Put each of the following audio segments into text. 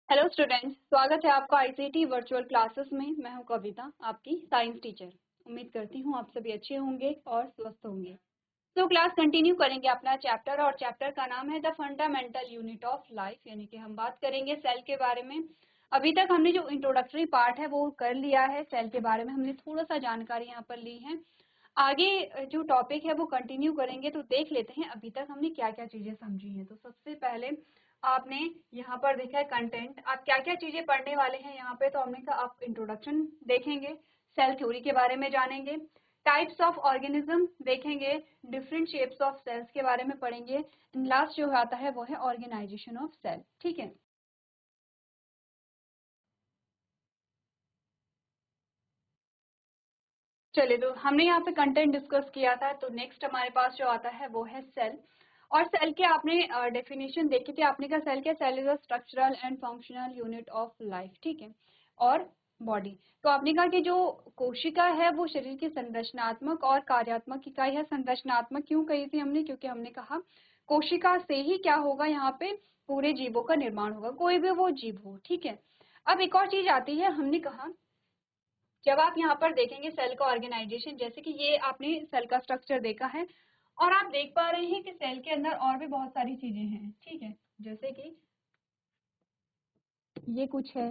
Hello students, स्वागत है आपका आईसीटी वर्चुअल क्लासेस में। मैं हूं कविता, आपकी साइंस टीचर। उम्मीद करती हूं आप सभी अच्छे होंगे और स्वस्थ होंगे। तो क्लास कंटिन्यू करेंगे अपना चैप्टर, और चैप्टर का नाम है the fundamental unit of life, यानी कि हम बात करेंगे सेल के बारे में। अभी तक हमने जो इंट्रोडक्टरी पार्ट है वो कर लिया है। सेल के बारे में हमने थोड़ा सा जानकारी यहाँ पर ली है। आगे जो टॉपिक है वो कंटिन्यू करेंगे, तो देख लेते हैं अभी तक हमने क्या क्या चीजें समझी हैं। तो सबसे पहले आपने यहाँ पर देखा है कंटेंट, आप क्या क्या चीजें पढ़ने वाले हैं यहाँ पे। तो हमने कहा आप इंट्रोडक्शन देखेंगे, सेल थ्योरी के बारे में जानेंगे, टाइप्स ऑफ ऑर्गेनिज्म देखेंगे, डिफरेंट शेप्स ऑफ सेल्स के बारे में पढ़ेंगे, लास्ट जो आता है वो है ऑर्गेनाइजेशन ऑफ सेल। ठीक है, चलिए तो हमने यहाँ पे कंटेंट डिस्कस किया था। तो नेक्स्ट हमारे पास जो आता है वो है सेल। और सेल के आपने डेफिनेशन देखी थी। आपने कहा सेल क्या, cell is a structural and functional unit of life. ठीक है, और बॉडी। तो आपने कहा कि जो कोशिका है वो शरीर की संरचनात्मक और कार्यात्मक इकाई है। संरचनात्मक क्यों कही थी हमने, क्योंकि हमने कहा कोशिका से ही क्या होगा, यहाँ पे पूरे जीवों का निर्माण होगा, कोई भी वो जीव हो। ठीक है, अब एक और चीज आती है। हमने कहा जब आप यहाँ पर देखेंगे सेल का ऑर्गेनाइजेशन, जैसे कि ये आपने सेल का स्ट्रक्चर देखा है, और आप देख पा रहे हैं कि सेल के अंदर और भी बहुत सारी चीजें हैं। ठीक है, जैसे कि ये कुछ है,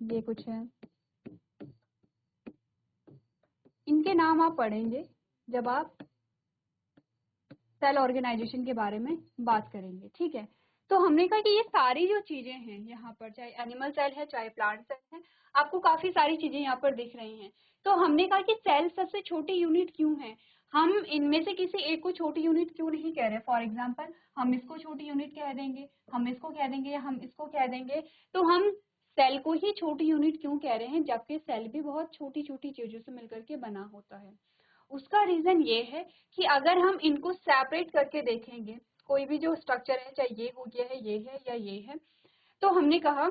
ये कुछ है, इनके नाम आप पढ़ेंगे जब आप सेल ऑर्गेनाइजेशन के बारे में बात करेंगे। ठीक है, तो हमने कहा कि ये सारी जो चीजें हैं यहाँ पर, चाहे एनिमल सेल है चाहे प्लांट सेल है, आपको काफी सारी चीजें यहाँ पर दिख रही हैं। तो हमने कहा कि सेल सबसे छोटी यूनिट क्यों है, हम इनमें से किसी एक को छोटी यूनिट क्यों नहीं कह रहे। फॉर एग्जाम्पल हम इसको छोटी यूनिट कह देंगे, हम इसको कह देंगे, या हम इसको कह देंगे। तो हम सेल को ही छोटी यूनिट क्यों कह रहे हैं, जबकि सेल भी बहुत छोटी छोटी चीजों से मिलकर के बना होता है। उसका रीजन ये है कि अगर हम इनको सेपरेट करके देखेंगे, कोई भी जो स्ट्रक्चर है, चाहे ये हो गया है, ये है या ये है, तो हमने कहा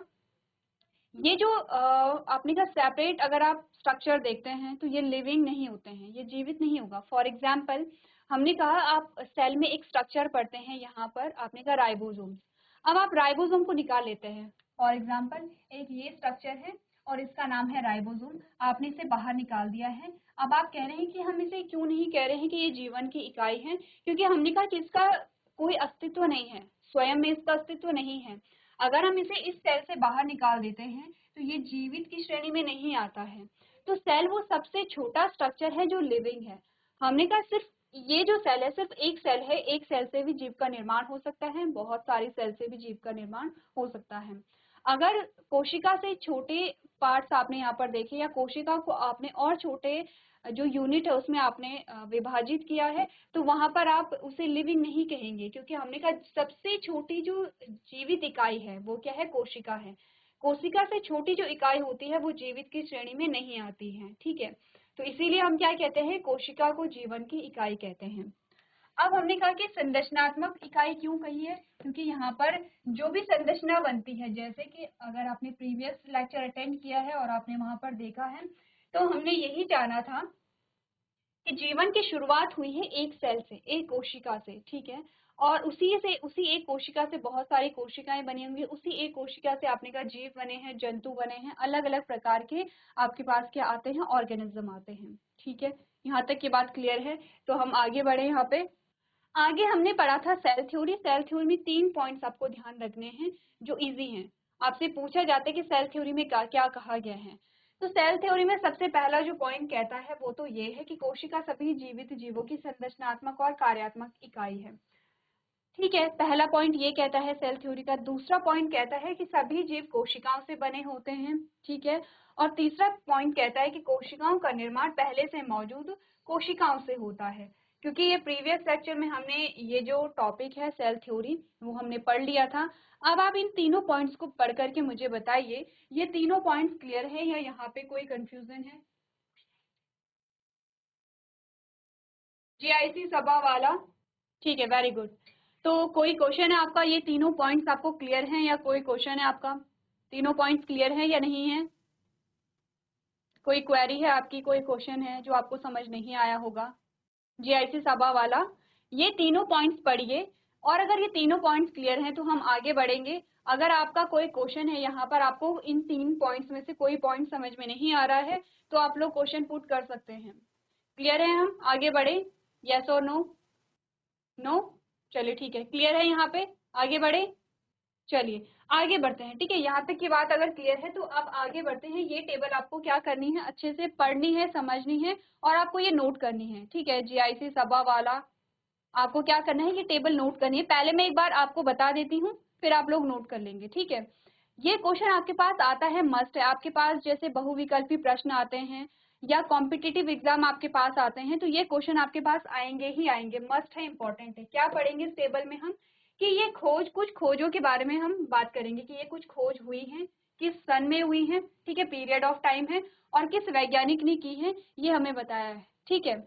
ये जो आपने कहा सेपरेट अगर आप स्ट्रक्चर देखते हैं तो ये लिविंग नहीं होते हैं, ये जीवित नहीं होगा। फॉर एग्जाम्पल हमने कहा आप सेल में एक स्ट्रक्चर पढ़ते हैं, यहाँ पर आपने कहा राइबोसोम्स। अब आप राइबोसोम को निकाल लेते हैं। फॉर एग्जाम्पल एक ये स्ट्रक्चर है और इसका नाम है राइबोसोम, आपने इसे बाहर निकाल दिया है। अब आप कह रहे हैं कि हम इसे क्यों नहीं कह रहे हैं कि ये जीवन की इकाई है, क्योंकि हमने कहा कि इसका कोई अस्तित्व नहीं है, स्वयं में इसका अस्तित्व नहीं है। अगर हम इसे इस सेल से बाहर निकाल देते हैं तो ये जीवित की श्रेणी में नहीं आता है। तो सेल वो सबसे छोटा स्ट्रक्चर है जो लिविंग है। हमने कहा सिर्फ ये जो सेल है, सिर्फ एक सेल है, एक सेल से भी जीव का निर्माण हो सकता है, बहुत सारी सेल से भी जीव का निर्माण हो सकता है। अगर कोशिका से छोटे पार्ट्स आपने यहाँ पर देखे, या कोशिका को आपने और छोटे जो यूनिट है उसमें आपने विभाजित किया है, तो वहां पर आप उसे लिविंग नहीं कहेंगे, क्योंकि हमने कहा सबसे छोटी जो जीवित इकाई है वो क्या है, कोशिका है। कोशिका से छोटी जो इकाई होती है वो जीवित की श्रेणी में नहीं आती है। ठीक है, तो इसीलिए हम क्या कहते हैं, कोशिका को जीवन की इकाई कहते हैं। अब हमने कहा कि संरचनात्मक इकाई क्यों कही है, क्योंकि यहाँ पर जो भी संरचना बनती है, जैसे कि अगर आपने प्रीवियस लेक्चर अटेंड किया है और आपने वहां पर देखा है, तो हमने यही जाना था कि जीवन की शुरुआत हुई है एक सेल से, एक कोशिका से। ठीक है, और उसी एक कोशिका से बहुत सारी कोशिकाएं बनी होंगी, उसी एक कोशिका से आपने कहा जीव बने हैं, जंतु बने हैं, अलग अलग प्रकार के आपके पास क्या आते हैं, ऑर्गेनिज्म आते हैं। ठीक है, यहाँ तक की बात क्लियर है। तो हम आगे बढ़े। यहाँ पे आगे हमने पढ़ा था सेल थ्योरी। सेल थ्योरी में 3 पॉइंट्स आपको ध्यान रखने हैं जो इजी हैं। आपसे पूछा जाता है कि सेल थ्योरी में क्या कहा गया है। तो सेल थ्योरी में सबसे पहला जो पॉइंट कहता है वो तो ये है कि कोशिका सभी जीवित जीवों की संरचनात्मक और कार्यात्मक इकाई है। ठीक है, पहला पॉइंट ये कहता है सेल थ्योरी का। दूसरा पॉइंट कहता है कि सभी जीव कोशिकाओं से बने होते हैं। ठीक है, और तीसरा पॉइंट कहता है कि कोशिकाओं का निर्माण पहले से मौजूद कोशिकाओं से होता है। क्योंकि ये प्रीवियस लेक्चर में हमने ये जो टॉपिक है सेल थ्योरी वो हमने पढ़ लिया था। अब आप इन तीनों पॉइंट्स को पढ़ करके मुझे बताइए, ये तीनों पॉइंट्स क्लियर है या यहाँ पे कोई कंफ्यूजन है। जीआईसी सभा वाला, ठीक है, वेरी गुड। तो कोई क्वेश्चन है आपका, ये तीनों पॉइंट्स आपको क्लियर हैं या कोई क्वेश्चन है आपका, तीनों पॉइंट्स क्लियर हैं या नहीं है, कोई क्वेरी है आपकी, कोई क्वेश्चन है जो आपको समझ नहीं आया होगा। जीआईसी सभा वाला, ये तीनों पॉइंट्स पढ़िए। और अगर ये तीनों पॉइंट्स क्लियर हैं तो हम आगे बढ़ेंगे। अगर आपका कोई क्वेश्चन है यहाँ पर, आपको इन 3 पॉइंट्स में से कोई पॉइंट समझ में नहीं आ रहा है तो आप लोग क्वेश्चन पुट कर सकते हैं। क्लियर है, हम आगे बढ़े? यस और नो? नो, चलिए ठीक है, क्लियर है यहाँ पे, आगे बढ़े। चलिए आगे बढ़ते हैं, ठीक है। यहाँ तक की बात अगर क्लियर है तो अब आगे बढ़ते हैं। ये टेबल आपको क्या करनी है, अच्छे से पढ़नी है, समझनी है और आपको ये नोट करनी है, ठीक है। जीआईसी सभा वाला आपको क्या करना है, ये टेबल नोट करनी है। पहले मैं एक बार आपको बता देती हूँ, फिर आप लोग नोट कर लेंगे, ठीक है। ये क्वेश्चन आपके पास आता है, मस्ट है आपके पास। जैसे बहुविकल्पी प्रश्न आते हैं या कॉम्पिटिटिव एग्जाम आपके पास आते हैं तो ये क्वेश्चन आपके पास आएंगे ही आएंगे, मस्ट है, इंपॉर्टेंट है। क्या पढ़ेंगे इस टेबल में हम कि ये खोज, कुछ खोजों के बारे में हम बात करेंगे कि ये कुछ खोज हुई है, किस सन में हुई है, ठीक है, पीरियड ऑफ टाइम है और किस वैज्ञानिक ने की है, ये हमें बताया है, ठीक है।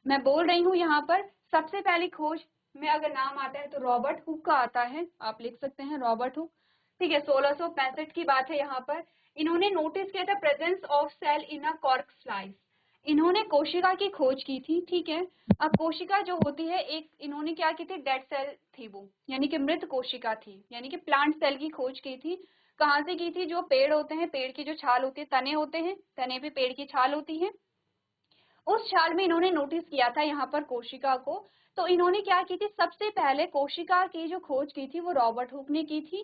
मैं बोल रही हूँ यहाँ पर सबसे पहली खोज में अगर नाम आता है तो रॉबर्ट हुक का आता है, आप लिख सकते हैं रॉबर्ट हुक, ठीक है। 1665 की बात है यहाँ पर। इन्होंने नोटिस किया था presence of cell in a cork slice. इन्होंने कोशिका की खोज की थी, ठीक है। अब कोशिका जो होती है, एक इन्होंने क्या की थी, डेड सेल थी वो, यानी कि मृत कोशिका थी, यानी कि प्लांट सेल की खोज की थी। कहाँ से की थी? जो पेड़ होते हैं, पेड़ की जो छाल होती है, तने होते हैं, तने पे पेड़ की छाल होती है, उस छाल में इन्होंने नोटिस किया था यहाँ पर कोशिका को। तो इन्होंने क्या की थी, सबसे पहले कोशिका की जो खोज की थी वो रॉबर्ट हुक ने की थी,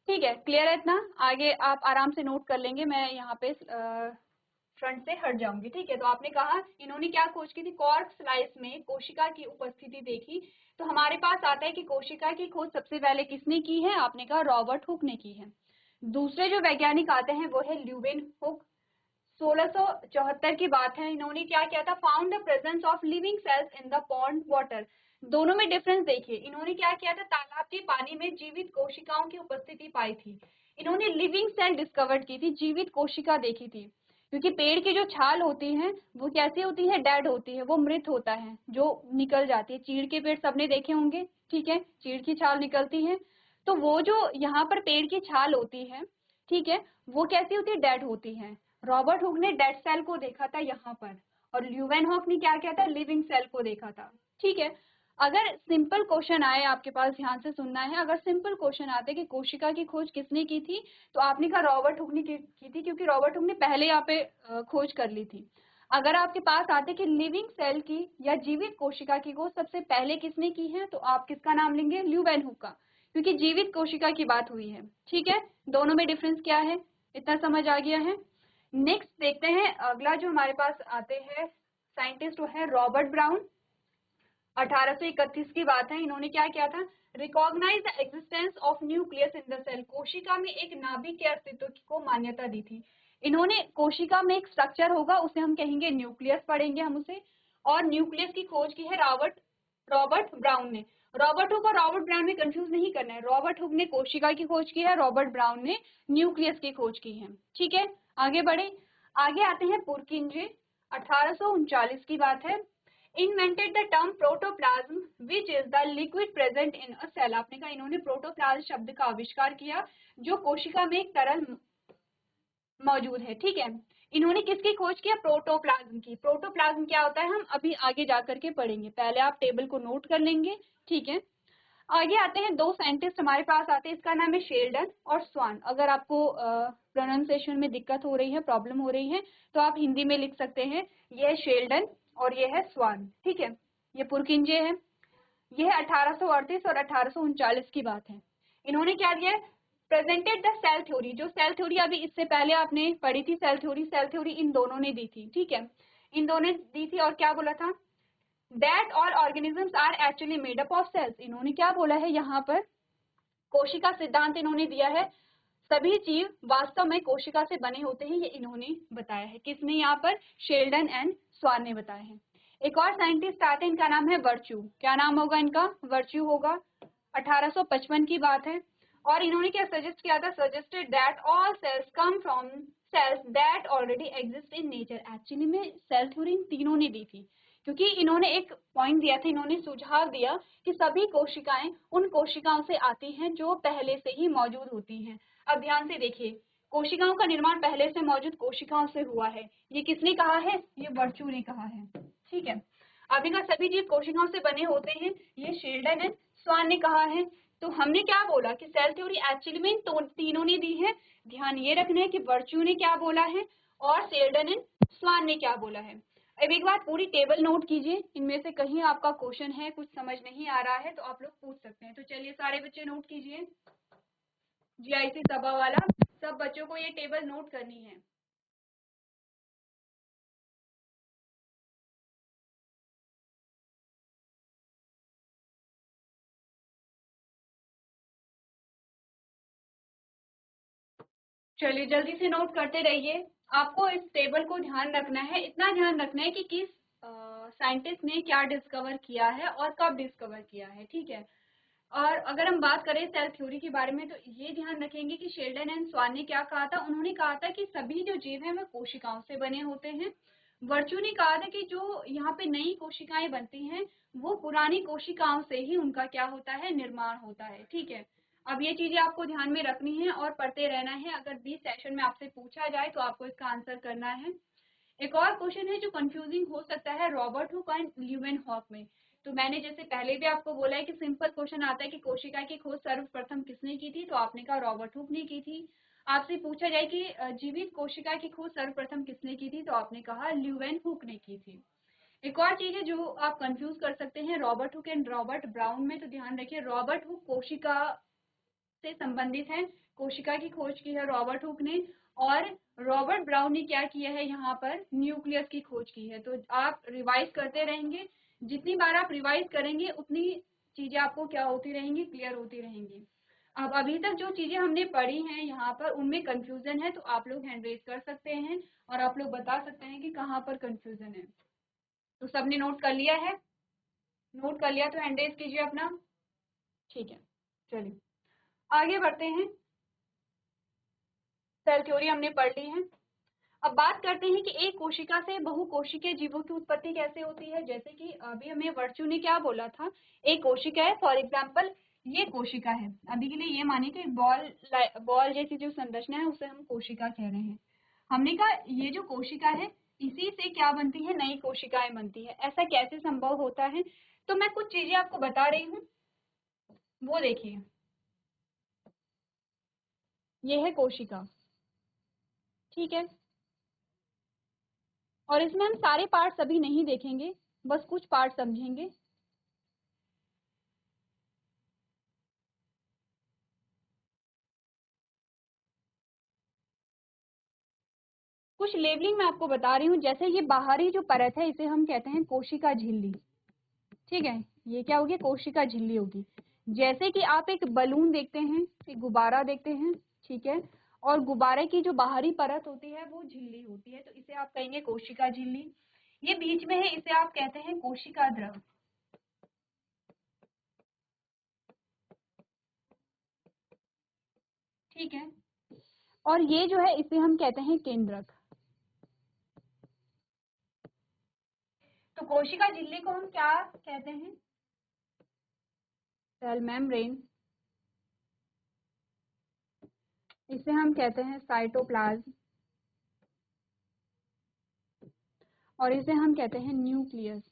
ठीक है। क्लियर है इतना? आगे आप आराम से नोट कर लेंगे, मैं यहाँ पे फ्रंट से हट जाऊंगी, ठीक है। तो आपने कहा इन्होंने क्या खोज की थी, कॉर्क स्लाइस में कोशिका की उपस्थिति देखी। तो हमारे पास आता है कि कोशिका की खोज सबसे पहले किसने की है, आपने कहा रॉबर्ट हुक ने की है। दूसरे जो वैज्ञानिक आते हैं वो है ल्यूवेन हुक। 1674 की बात है। इन्होंने क्या किया था, found the presence of living cells in the pond water. दोनों में डिफरेंस देखिए, इन्होंने क्या किया था, तालाब के पानी में जीवित कोशिकाओं की उपस्थिति पाई थी। इन्होंने लिविंग सेल डिस्कवर की थी, जीवित कोशिका देखी थी। क्योंकि पेड़ की जो छाल होती है वो कैसी होती है, डेड होती है, वो मृत होता है, जो निकल जाती है। चीड़ के पेड़ सबने देखे होंगे, ठीक है, चीड़ की छाल निकलती है। तो वो जो यहाँ पर पेड़ की छाल होती है, ठीक है, वो कैसी होती है, डेड होती है। रॉबर्ट हुक ने डेड सेल को देखा था यहाँ पर, और ल्यूवेनहॉक ने क्या किया था, लिविंग सेल को देखा था, ठीक है। अगर सिंपल क्वेश्चन आए आपके पास, ध्यान से सुनना है, अगर सिंपल क्वेश्चन आते कि कोशिका की खोज किसने की थी, तो आपने कहा रॉबर्ट हुक ने की थी, क्योंकि रॉबर्ट हुक ने पहले यहाँ पे खोज कर ली थी। अगर आपके पास आते कि लिविंग सेल की या जीवित कोशिका की खोज सबसे पहले किसने की है, तो आप किसका नाम लेंगे, ल्यूवेनहुक का, क्योंकि जीवित कोशिका की बात हुई है, ठीक है। दोनों में डिफरेंस क्या है, इतना समझ आ गया है। नेक्स्ट देखते हैं, अगला जो हमारे पास आते हैं साइंटिस्ट वो है रॉबर्ट ब्राउन। 1831 की बात है। इन्होंने क्या किया था, recognise the existence of nucleus in the cell. कोशिका में एक नाभिक के अस्तित्व को मान्यता दी थी। इन्होंने कोशिका में एक स्ट्रक्चर होगा, उसे हम कहेंगे न्यूक्लियस, पढ़ेंगे हम उसे। और न्यूक्लियस की खोज की है रॉबर्ट ब्राउन ने। रॉबर्ट हुक और रॉबर्ट ब्राउन में कंफ्यूज नहीं करना है। रॉबर्ट हुक ने कोशिका की खोज की है, रॉबर्ट ब्राउन ने न्यूक्लियस की खोज की है, ठीक है। आगे बढ़े, आगे आते हैं पुरकिंजे। 1839 की बात है। Invented the term protoplasm which is the liquid present in a cell. आपने कहा इन्होंने प्रोटोप्लाज्म शब्द का आविष्कार किया, जो कोशिका में एक तरल मौजूद है, ठीक है। इन्होंने किसकी खोज किया, प्रोटोप्लाज्म की। प्रोटोप्लाज्म क्या होता है हम अभी आगे जाकर के पढ़ेंगे, पहले आप टेबल को नोट कर लेंगे, ठीक है। आगे आते हैं, दो साइंटिस्ट हमारे पास आते हैं, इसका नाम है शेल्डन और स्वान। अगर आपको प्रोनाउंसिएशन में दिक्कत हो रही है, प्रॉब्लम हो रही है, तो आप हिंदी में लिख सकते हैं, ये है शेल्डन और ये है स्वान, ठीक है। ये पुरकिंजे है। ये है 1838 और 1839 की बात है। इन्होंने क्या दिया, प्रेजेंटेड द सेल थ्योरी। जो सेल थ्योरी अभी इससे पहले आपने पढ़ी थी, सेल थ्योरी इन दोनों ने दी थी, ठीक है, इन दोनों ने दी थी। और क्या बोला था, that all organisms are actually made up of cells. इन्होंने क्या बोला है यहाँ पर, कोशिका सिद्धांत इन्होंने दिया है, सभी जीव वास्तव में कोशिका से बने होते हैं, ये इन्होंने बताया है। किसने यहाँ पर, शेल्डन एंड स्वान ने बताया है। एक और साइंटिस्ट आते हैं, इनका नाम है वर्च्यू। क्या नाम होगा इनका, वर्च्यू होगा। 1855 की बात है। और इन्होंने क्या सजेस्ट किया था, suggested that all cells come from cells that already exist in nature. Actually में सेल थ्योरी इन तीनों ने दी थी, क्योंकि इन्होंने एक पॉइंट दिया था, इन्होंने सुझाव दिया कि सभी कोशिकाएं उन कोशिकाओं से आती हैं जो पहले से ही मौजूद होती हैं। अब ध्यान से देखिए, कोशिकाओं का निर्माण पहले से मौजूद कोशिकाओं से हुआ है। ये किसने कहा है, ये वर्च्यू ने कहा है, ठीक है। अभी का सभी जीव कोशिकाओं से बने होते हैं, ये शेल्डन एंड स्वान ने कहा है। तो हमने क्या बोला कि सेल थ्योरी एक्चुअली में तो तीनों ने दी है। ध्यान ये रखना है कि वर्च्यू ने क्या बोला है और शेल्डन एंड स्वान ने क्या बोला है। अब एक बार पूरी टेबल नोट कीजिए, इनमें से कहीं आपका क्वेश्चन है, कुछ समझ नहीं आ रहा है तो आप लोग पूछ सकते हैं। तो चलिए सारे बच्चे नोट कीजिए, जीआईसी सभा वाला सब बच्चों को ये टेबल नोट करनी है। चलिए जल्दी से नोट करते रहिए। आपको इस टेबल को ध्यान रखना है, इतना ध्यान रखना है कि किस साइंटिस्ट ने क्या डिस्कवर किया है और कब डिस्कवर किया है, ठीक है। और अगर हम बात करें सेल थ्योरी के बारे में तो ये ध्यान रखेंगे कि शेल्डन एंड स्वान ने क्या कहा था। उन्होंने कहा था कि सभी जो जीव हैं वह कोशिकाओं से बने होते हैं। वर्च्यू ने कहा था कि जो यहाँ पे नई कोशिकाएं बनती हैं वो पुरानी कोशिकाओं से ही उनका क्या होता है, निर्माण होता है, ठीक है। अब ये चीजें आपको ध्यान में रखनी है और पढ़ते रहना है। अगर 20 सेशन में आपसे पूछा जाए तो आपको इसका आंसर करना है। एक और क्वेश्चन है जो कंफ्यूजिंग हो सकता है रॉबर्ट हुक एंड ल्यूवेनहॉक में। तो मैंने जैसे पहले भी आपको बोला है कि सिंपल क्वेश्चन आता है कि कोशिका की खोज सर्वप्रथम किसने की थी, तो आपने कहा रॉबर्ट हुक ने की थी। आपसे पूछा जाए कि जीवित कोशिका की खोज सर्वप्रथम किसने की थी, तो आपने कहा ल्यूवेनहुक ने की थी। एक और चीज है जो आप कंफ्यूज कर सकते हैं Robert Hooke and Robert brown में। तो ध्यान रखिए रॉबर्ट हुक कोशिका से संबंधित है, कोशिका की खोज की है रॉबर्ट हुक ने, और रॉबर्ट ब्राउन ने क्या किया है, यहाँ पर न्यूक्लियस की खोज की है। तो आप रिवाइज करते रहेंगे, जितनी बार आप रिवाइज करेंगे उतनी चीजें आपको क्या होती रहेंगी, क्लियर होती रहेंगी। अब अभी तक जो चीजें हमने पढ़ी हैं यहाँ पर उनमें कंफ्यूजन है तो आप लोग हैंड रेज कर सकते हैं और आप लोग बता सकते हैं कि कहाँ पर कंफ्यूजन है। तो सबने नोट कर लिया है? नोट कर लिया तो हैंड रेज कीजिए अपना, ठीक है। चलिए आगे बढ़ते हैं। सेल थ्योरी हमने पढ़ ली है। अब बात करते हैं कि एक कोशिका से बहुकोशिकीय जीवों की उत्पत्ति कैसे होती है। जैसे कि अभी हमें वर्च्यू ने क्या बोला था, एक कोशिका है, फॉर एग्जांपल ये कोशिका है। अभी के लिए ये मानिए कि बॉल बॉल जैसी जो संरचना है उसे हम कोशिका कह रहे हैं। हमने कहा ये जो कोशिका है इसी से क्या बनती है, नई कोशिकाएं बनती है। ऐसा कैसे संभव होता है, तो मैं कुछ चीजें आपको बता रही हूँ, वो देखिए। ये है कोशिका, ठीक है। और इसमें हम सारे पार्ट्स अभी नहीं देखेंगे, बस कुछ पार्ट समझेंगे। कुछ लेबलिंग मैं आपको बता रही हूँ। जैसे ये बाहरी जो परत है इसे हम कहते हैं कोशिका झिल्ली, ठीक है। ये क्या होगी, कोशिका झिल्ली होगी। जैसे कि आप एक बलून देखते हैं, एक गुब्बारा देखते हैं, ठीक है, और गुब्बारे की जो बाहरी परत होती है वो झिल्ली होती है, तो इसे आप कहेंगे कोशिका झिल्ली। ये बीच में है, इसे आप कहते हैं कोशिका द्रव, ठीक है। और ये जो है इसे हम कहते हैं केंद्रक। तो कोशिका झिल्ली को हम क्या कहते हैं, सेल मेम्ब्रेन। इसे हम कहते हैं साइटोप्लाज्म, और इसे हम कहते हैं न्यूक्लियस।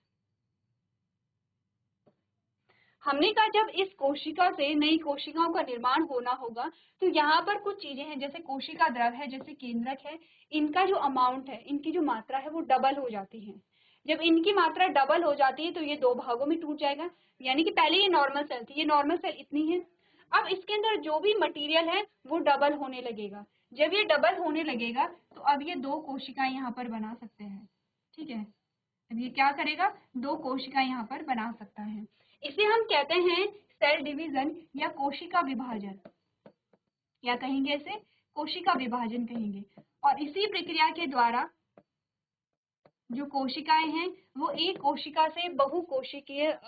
हमने कहा जब इस कोशिका से नई कोशिकाओं का निर्माण होना होगा तो यहाँ पर कुछ चीजें हैं, जैसे कोशिका द्रव है, जैसे केंद्रक है, इनका जो अमाउंट है, इनकी जो मात्रा है वो डबल हो जाती है। जब इनकी मात्रा डबल हो जाती है तो ये दो भागों में टूट जाएगा। यानी कि पहले ये नॉर्मल सेल थी, ये नॉर्मल सेल इतनी है, अब इसके अंदर जो भी मटेरियल है वो डबल होने लगेगा। जब ये डबल होने लगेगा तो अब ये दो कोशिकाएं यहाँ पर बना सकते हैं, ठीक है। अब ये क्या करेगा, दो कोशिका यहाँ पर बना सकता है। इसे हम कहते हैं सेल डिवीजन या कोशिका विभाजन, या कहेंगे इसे कोशिका विभाजन कहेंगे। और इसी प्रक्रिया के द्वारा जो कोशिकाएं हैं वो एक कोशिका से बहुकोशिकीय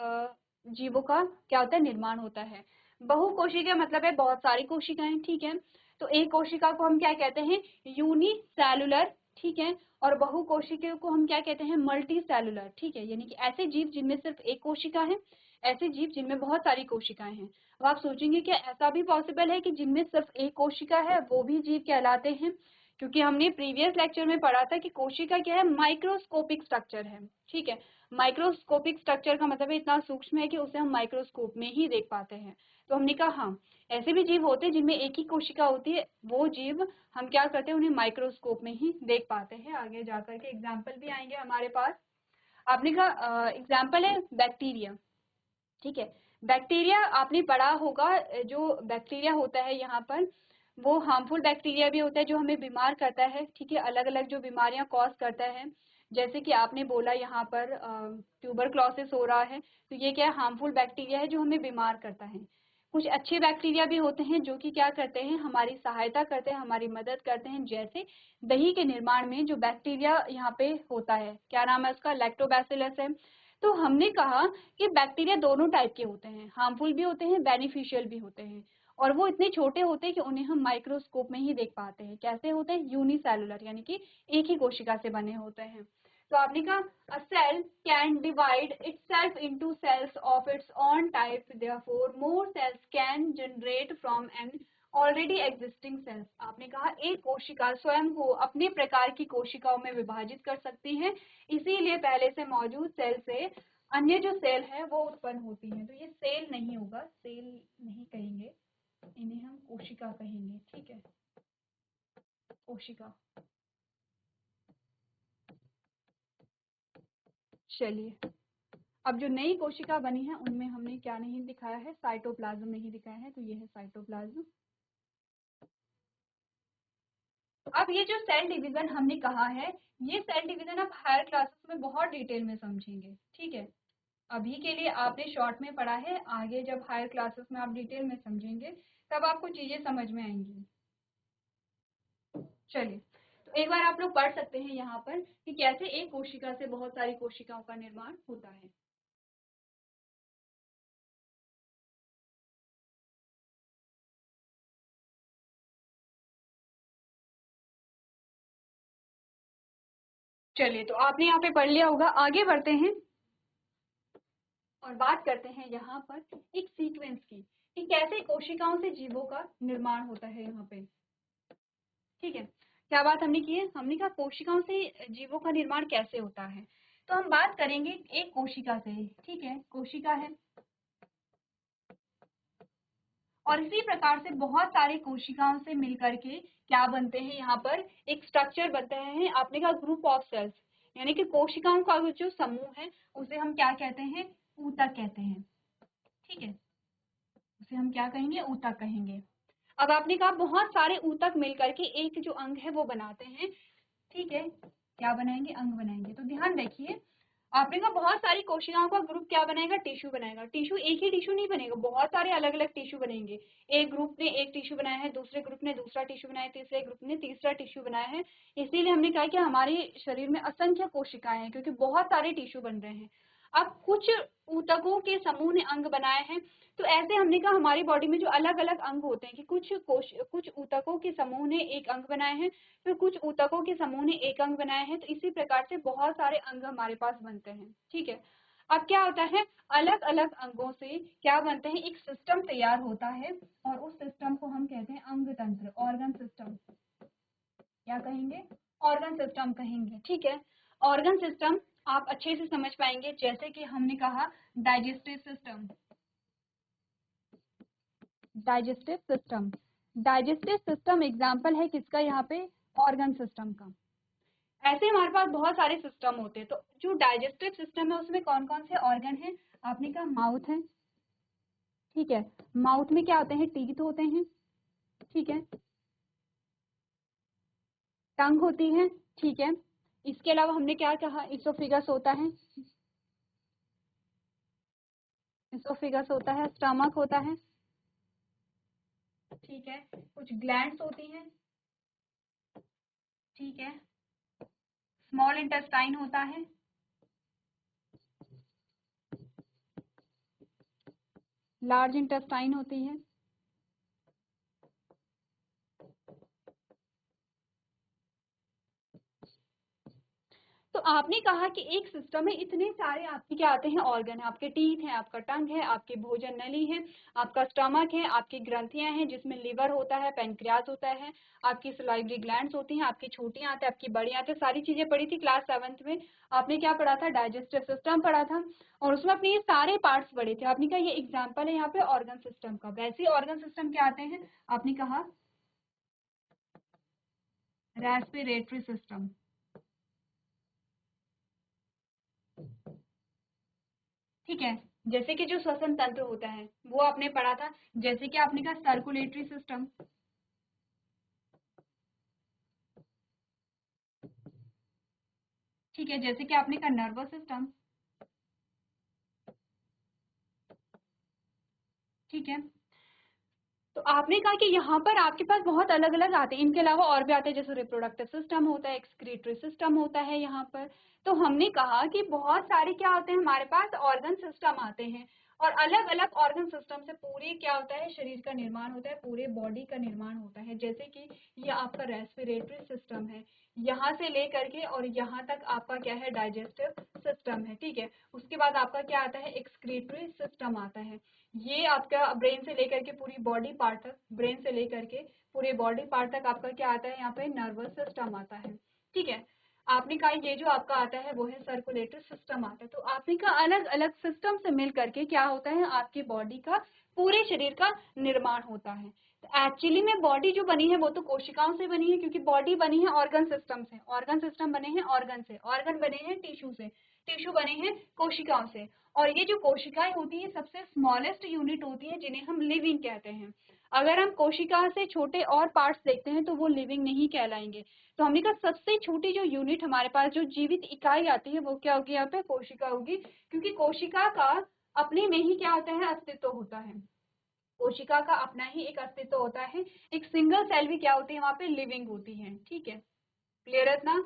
जीवों का क्या होता है, निर्माण होता है। बहुकोशिकीय मतलब है बहुत सारी कोशिकाएं, ठीक है। तो एक कोशिका को हम क्या कहते हैं, यूनिसेलुलर, ठीक है। और बहुकोशिकीय को हम क्या कहते हैं, मल्टी सेलुलर, ठीक है। यानी कि ऐसे जीव जिनमें सिर्फ एक कोशिका है, ऐसे जीव जिनमें बहुत सारी कोशिकाएं हैं। अब आप सोचेंगे कि ऐसा भी पॉसिबल है कि जिनमें सिर्फ एक कोशिका है वो भी जीव कहलाते हैं, क्योंकि हमने प्रीवियस लेक्चर में पढ़ा था कि कोशिका क्या है, माइक्रोस्कोपिक स्ट्रक्चर है, ठीक है। माइक्रोस्कोपिक स्ट्रक्चर का मतलब है इतना सूक्ष्म है कि उसे हम माइक्रोस्कोप में ही देख पाते हैं। तो हमने कहा हाँ, ऐसे भी जीव होते हैं जिनमें एक ही कोशिका होती है, वो जीव हम क्या करते हैं, उन्हें माइक्रोस्कोप में ही देख पाते हैं। आगे जाकर के एग्जाम्पल भी आएंगे हमारे पास। आपने कहा एग्जाम्पल है बैक्टीरिया, ठीक है। बैक्टीरिया आपने पढ़ा होगा, जो बैक्टीरिया होता है यहाँ पर वो हार्मफुल बैक्टीरिया भी होता है जो हमें बीमार करता है, ठीक है, अलग अलग जो बीमारियां कॉज करता है। जैसे कि आपने बोला यहाँ पर ट्यूबरक्लोसिस हो रहा है, तो ये क्या है, हार्मफुल बैक्टीरिया है जो हमें बीमार करता है। कुछ अच्छे बैक्टीरिया भी होते हैं जो कि क्या करते हैं, हमारी सहायता करते हैं, हमारी मदद करते हैं। जैसे दही के निर्माण में जो बैक्टीरिया यहाँ पे होता है, क्या नाम है उसका, लैक्टोबैसिलस है। तो हमने कहा कि बैक्टीरिया दोनों टाइप के होते हैं, हार्मफुल भी होते हैं, बेनिफिशियल भी होते हैं, और वो इतने छोटे होते हैं कि उन्हें हम माइक्रोस्कोप में ही देख पाते हैं। कैसे होते हैं, यूनिसेलुलर, यानी कि एक ही कोशिका से बने होते हैं। तो आपने कहा a cell can divide itself into cells of its own type, therefore more cells can generate from an already existing cells. आपने कहा एक कोशिका स्वयं को अपने प्रकार की कोशिकाओं में विभाजित कर सकती है, इसीलिए पहले से मौजूद सेल से अन्य जो सेल है वो उत्पन्न होती है। तो ये सेल नहीं होगा, सेल नहीं कहेंगे, इन्हें हम कोशिका कहेंगे, ठीक है, कोशिका। चलिए, अब जो नई कोशिका बनी है उनमें हमने क्या नहीं दिखाया है, साइटोप्लाज्म नहीं दिखाया है, तो ये है साइटोप्लाज्म। अब ये जो सेल डिवीजन हमने कहा है, ये सेल डिवीजन आप हायर क्लासेस में बहुत डिटेल में समझेंगे, ठीक है। अभी के लिए आपने शॉर्ट में पढ़ा है, आगे जब हायर क्लासेस में आप डिटेल में समझेंगे तब आपको चीजें समझ में आएंगी। चलिए, तो एक बार आप लोग पढ़ सकते हैं यहाँ पर कि कैसे एक कोशिका से बहुत सारी कोशिकाओं का निर्माण होता है। चलिए, तो आपने यहाँ पे पढ़ लिया होगा, आगे बढ़ते हैं और बात करते हैं यहाँ पर एक सीक्वेंस की कि कैसे कोशिकाओं से जीवों का निर्माण होता है यहाँ पे, ठीक है। क्या बात हमने की है, हमने कहा कोशिकाओं से जीवों का निर्माण कैसे होता है। तो हम बात करेंगे एक कोशिका से, ठीक है, कोशिका है, और इसी प्रकार से बहुत सारे कोशिकाओं से मिलकर के क्या बनते हैं, यहाँ पर एक स्ट्रक्चर बनते हैं। आपने कहा ग्रुप ऑफ सेल्स, यानी कि कोशिकाओं का जो समूह है उसे हम क्या कहते हैं, ऊतक कहते हैं, ठीक है, उसे हम क्या कहेंगे, ऊतक कहेंगे। अब आपने कहा बहुत सारे ऊतक मिलकर के एक जो अंग है वो बनाते हैं, ठीक है, क्या बनाएंगे, अंग बनाएंगे। तो ध्यान रखिए, आपने कहा बहुत सारी कोशिकाओं का ग्रुप क्या बनाएगा, टिश्यू बनाएगा। टिश्यू एक ही टिश्यू नहीं बनेगा, बहुत सारे अलग अलग टिश्यू बनेंगे। एक ग्रुप ने एक टिश्यू बनाया है, दूसरे ग्रुप ने दूसरा टिश्यू बनाया है, तीसरे ग्रुप ने तीसरा टिश्यू बनाया है। इसीलिए हमने कहा कि हमारे शरीर में असंख्य कोशिकाएं हैं, क्योंकि बहुत सारे टिश्यू बन रहे हैं। अब कुछ ऊतकों के समूह ने अंग बनाए हैं, तो ऐसे हमने कहा हमारी बॉडी में जो अलग अलग अंग होते हैं कि कुछ ऊतकों के समूह ने एक अंग बनाए हैं, फिर कुछ ऊतकों के समूह ने एक अंग बनाए हैं। तो इसी प्रकार से बहुत सारे अंग हमारे पास बनते हैं, ठीक है। अब क्या होता है, अलग अलग अंगों से क्या बनते हैं, एक सिस्टम तैयार होता है, और उस सिस्टम को हम कहते हैं अंग तंत्र, ऑर्गन सिस्टम। क्या कहेंगे, ऑर्गन सिस्टम कहेंगे, ठीक है। ऑर्गन सिस्टम आप अच्छे से समझ पाएंगे, जैसे कि हमने कहा digestive system, digestive system, digestive system example है किसका, यहाँ पे ऑर्गन सिस्टम का। ऐसे हमारे पास बहुत सारे सिस्टम होते हैं। तो जो डाइजेस्टिव सिस्टम है उसमें कौन कौन से ऑर्गन है, आपने कहा माउथ है, ठीक है, माउथ में क्या होते हैं, टीथ होते हैं, ठीक है, टंग होती है, ठीक है। इसके अलावा हमने क्या कहा, इसोफिगस होता है, इसोफिगस होता है, स्टमक होता है, ठीक है, कुछ ग्लैंड्स होती हैं, ठीक है, स्मॉल इंटेस्टाइन होता है, लार्ज इंटेस्टाइन होती है। तो आपने कहा कि एक सिस्टम में इतने सारे आपके क्या आते हैं ऑर्गन है, आपके टीथ हैं, आपका टंग है, आपकी भोजन नली है, आपका स्टमक है, आपकी ग्रंथियां हैं जिसमें लिवर होता है, पैनक्रियाज होता है, आपकी सलाइवरी ग्लैंड्स होती हैं, आपकी छोटी आंतें, आपकी बड़ी आंतें, सारी चीजें पढ़ी थी क्लास 7th में। आपने क्या पढ़ा था? डाइजेस्टिव सिस्टम पढ़ा था और उसमें आपने ये सारे पार्ट्स पढ़े थे। आपने कहा ये एग्जाम्पल है यहाँ पे ऑर्गन सिस्टम का। वैसे ऑर्गन सिस्टम क्या आते हैं? आपने कहा रेस्पिरेटरी सिस्टम, ठीक है। जैसे कि जो श्वसन तंत्र होता है वो आपने पढ़ा था। जैसे कि आपने कहा सर्कुलेटरी सिस्टम, ठीक है। जैसे कि आपने कहा नर्वस सिस्टम, ठीक है। तो आपने कहा कि यहाँ पर आपके पास बहुत अलग अलग आते हैं, इनके अलावा और भी आते हैं, जैसे रिप्रोडक्टिव सिस्टम होता है, एक्सक्रीटरी सिस्टम होता है यहाँ पर। तो हमने कहा कि बहुत सारे क्या होते हैं हमारे पास ऑर्गन सिस्टम आते हैं और अलग अलग ऑर्गन सिस्टम से पूरे क्या होता है शरीर का निर्माण होता है, पूरे बॉडी का निर्माण होता है। जैसे कि ये आपका रेस्पिरेटरी सिस्टम है, यहाँ से लेकर के और यहाँ तक आपका क्या है डाइजेस्टिव सिस्टम है, ठीक है। उसके बाद आपका क्या आता है एक्सक्रीटरी सिस्टम आता है। ये आपका ब्रेन से लेकर के पूरी बॉडी पार्ट तक, ब्रेन से लेकर के पूरे बॉडी पार्ट तक आपका क्या आता है यहाँ पे नर्वस सिस्टम आता है, ठीक है। आपने कहा ये जो आपका आता है वो है सर्कुलेटरी सिस्टम आता है। तो आपने कहा अलग अलग सिस्टम से मिल करके क्या होता है आपकी बॉडी का, पूरे शरीर का निर्माण होता है। तो एक्चुअली में बॉडी जो बनी है वो तो कोशिकाओं से बनी है, क्योंकि बॉडी बनी है ऑर्गन सिस्टम से, ऑर्गन सिस्टम बने हैं ऑर्गन से, ऑर्गन बने हैं टिश्यू से, टिश्यू बने हैं कोशिकाओं से। और ये जो कोशिकाएं होती है सबसे स्मॉलेस्ट यूनिट होती है जिन्हें हम लिविंग कहते हैं। अगर हम कोशिका से छोटे और पार्ट्स देखते हैं तो वो लिविंग नहीं कहलाएंगे। तो हमने कहा सबसे छोटी जो यूनिट हमारे पास जो जीवित इकाई आती है वो क्या होगी यहाँ पे? कोशिका होगी, क्योंकि कोशिका का अपने में ही क्या होता है अस्तित्व होता है। कोशिका का अपना ही एक अस्तित्व होता है। एक सिंगल सेल भी क्या होती है वहां पे? लिविंग होती है, ठीक है। क्लियर है ना?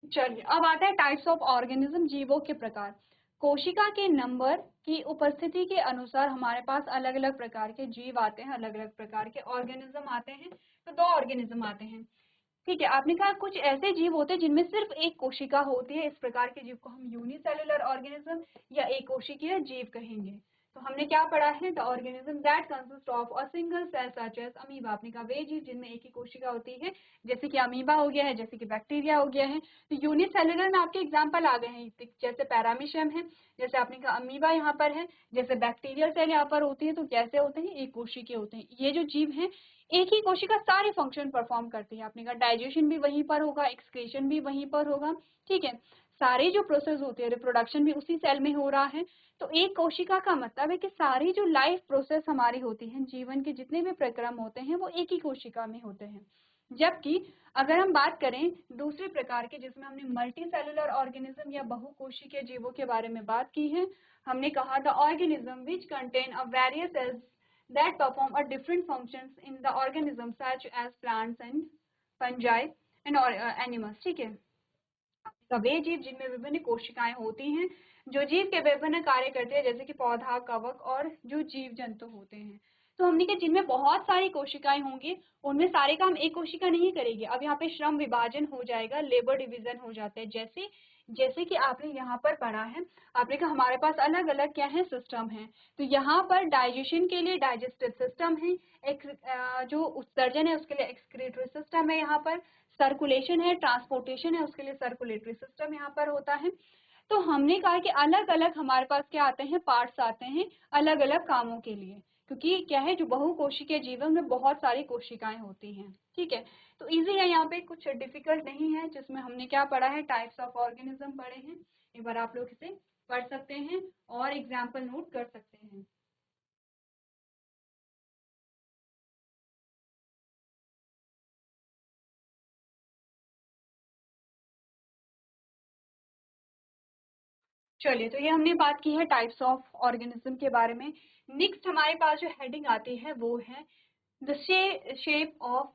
चलिए अब आता है टाइप्स ऑफ ऑर्गेनिज्म, जीवों के प्रकार। कोशिका के नंबर की उपस्थिति के अनुसार हमारे पास अलग अलग प्रकार के जीव आते हैं, अलग अलग प्रकार के ऑर्गेनिज्म आते हैं। तो दो ऑर्गेनिज्म आते हैं, ठीक है। आपने कहा कुछ ऐसे जीव होते हैं जिनमें सिर्फ एक कोशिका होती है, इस प्रकार के जीव को हम यूनिसेलुलर ऑर्गेनिज्म या एक कोशिकीय जीव कहेंगे। तो हमने क्या पढ़ा है? The organism that consist of a single cell such as amoeba. आपने कहा वे जीव जिनमें एक ही कोशिका होती है, जैसे कि अमीबा हो गया है, जैसे कि बैक्टीरिया हो गया है। तो यूनिसेलुलर में आपके एग्जाम्पल आ गए हैं, जैसे पैरामीशियम है, जैसे आपने कहा अमीबा यहाँ पर है, जैसे बैक्टीरियल सेल यहाँ पर होती है। तो कैसे होते हैं? एक कोशिकीय होते हैं। ये जो जीव है एक ही कोशिका सारे फंक्शन परफॉर्म करती है। आपने कहा डाइजेशन भी वहीं पर होगा, एक्सक्रीशन भी वहीं पर होगा, ठीक है। सारे जो प्रोसेस होते हैं, रिप्रोडक्शन भी उसी सेल में हो रहा है। तो एक कोशिका का मतलब है कि सारी जो लाइफ प्रोसेस हमारी होती है, जीवन के जितने भी प्रक्रम होते हैं वो एक ही कोशिका में होते हैं। जबकि अगर हम बात करें दूसरे प्रकार के, जिसमें हमने मल्टी सेलुलर ऑर्गेनिज्म या बहुकोशिकीय जीवों के बारे में बात की है, हमने कहा the organism which contain a various cells that perform a different functions in the organism such as plants and fungi and animals, ठीक है। तो वे जीव जिनमें विभिन्न कोशिकाएं होती हैं, जो जीव के विभिन्न कार्य करते हैं, जैसे कि पौधा, कवक और जो जीव जंतु होते हैं। तो हमने कहा जिनमें बहुत सारी कोशिकाएं होंगी उनमें सारे काम एक कोशिका नहीं करेगी। अब यहाँ पे श्रम विभाजन हो जाएगा, लेबर डिवीजन हो जाता है। जैसे जैसे कि आपने यहाँ पर पढ़ा है, आपने कहा हमारे पास अलग अलग क्या है सिस्टम है। तो यहाँ पर डाइजेशन के लिए डाइजेस्टिव सिस्टम है, एक जो उत्सर्जन है उसके लिए एक्सक्रीटरी सिस्टम है, यहाँ पर सर्कुलेशन है, ट्रांसपोर्टेशन है, उसके लिए सर्कुलेटरी सिस्टम यहाँ पर होता है। तो हमने कहा कि अलग अलग हमारे पास क्या आते हैं? पार्ट्स आते हैं अलग अलग कामों के लिए, क्योंकि क्या है जो बहुकोशिकीय जीवन में बहुत सारी कोशिकाएं होती हैं, ठीक है। तो इजी है, यहाँ पे कुछ डिफिकल्ट नहीं है। जिसमें हमने क्या पढ़ा है? टाइप्स ऑफ ऑर्गेनिज्म पढ़े हैं। एक बार आप लोग इसे पढ़ सकते हैं और एग्जाम्पल नोट कर सकते हैं। चलिए, तो ये हमने बात की है टाइप्स ऑफ ऑर्गेनिज्म के बारे में। नेक्स्ट हमारे पास जो हेडिंग आती है वो है the shape of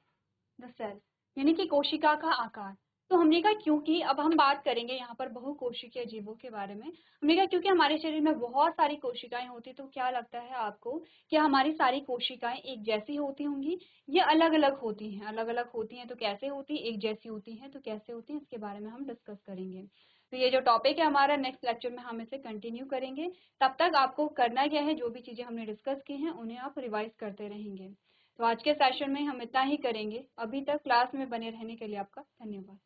the cell, यानी कि कोशिका का आकार। तो हमने कहा क्योंकि अब हम बात करेंगे यहाँ पर बहुकोशिकीय जीवों के बारे में। हमने कहा क्योंकि हमारे शरीर में बहुत सारी कोशिकाएं होती, तो क्या लगता है आपको कि हमारी सारी कोशिकाएं एक जैसी होती होंगी या अलग-अलग होती हैं? अलग-अलग होती हैं तो कैसे होती हैं? एक जैसी होती हैं तो कैसे होती हैं? इसके बारे में हम डिस्कस करेंगे। तो ये जो टॉपिक है हमारा, नेक्स्ट लेक्चर में हम इसे कंटिन्यू करेंगे। तब तक आपको करना क्या है, जो भी चीज़ें हमने डिस्कस की हैं उन्हें आप रिवाइज़ करते रहेंगे। तो आज के सेशन में हम इतना ही करेंगे। अभी तक क्लास में बने रहने के लिए आपका धन्यवाद।